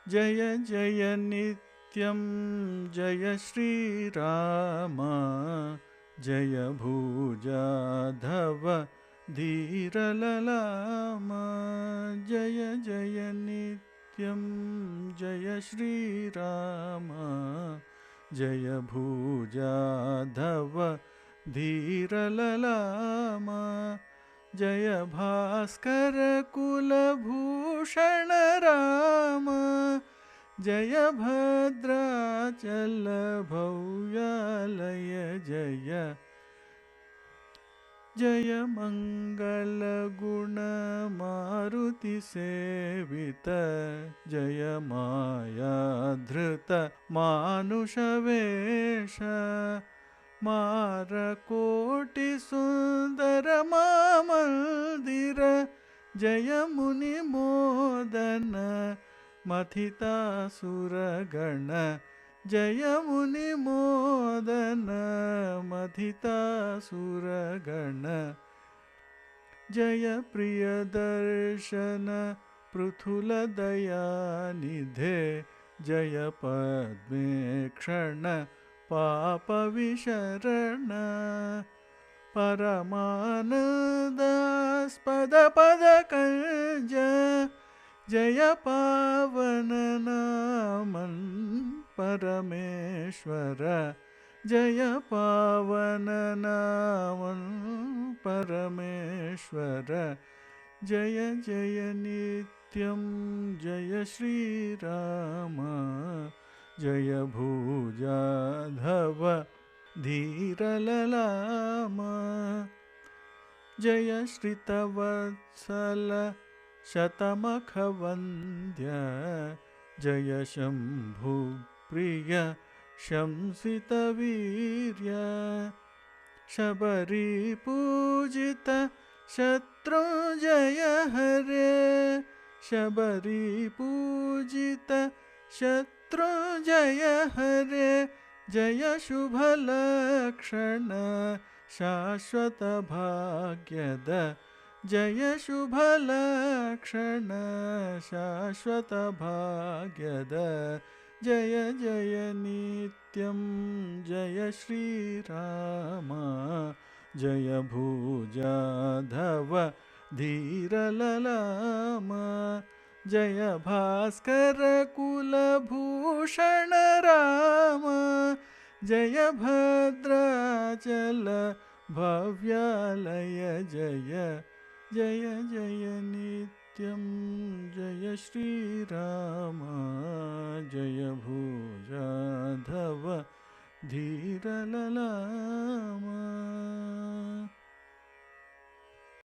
जय जय नित्यं जय श्रीराम जय भुजाधव धीरललाम जय जय नित्यं जय श्रीराम जय भुजाधव धीरललाम जय भास्कर कुलभूषण राम जय भद्राचल भव्यालय जय जय मंगल गुण मारुति सेवित जय माया धृत मानुष वेश मारकोटि सुंदर मंदिर जय मुनि मोदन मथितासुरगण जय मुनि मोदन मथितासुरगण जय प्रियदर्शन पृथुल दयानिधे जय पद्मेक्षण पापविशरण परमानंदास्पद पदकंज जय पावन नामं परमेश्वर जय पावन नामं परमेश्वर जय जय नित्यं जय श्रीराम जय भुजाधव धीरललाम जय श्रितवत्सल शतमखवन्द्य जय शम्भुप्रिय शंसितवीर्य शबरिपूजित शत्रुञ्जय हरे शबरिपूजित शत्रुञ्जय हरे जय शुभलक्षण शाश्वत भाग्यद जय शुभलक्षण शाश्वत भाग्यद जय जय नित्यं जय श्रीराम जय भुजाधव धीरललाम जय भास्कर कुलभूषण राम जय भद्राचल भव्यालय जय जय जय नित्यं जय श्रीराम जय भुजाधव धीरललाम।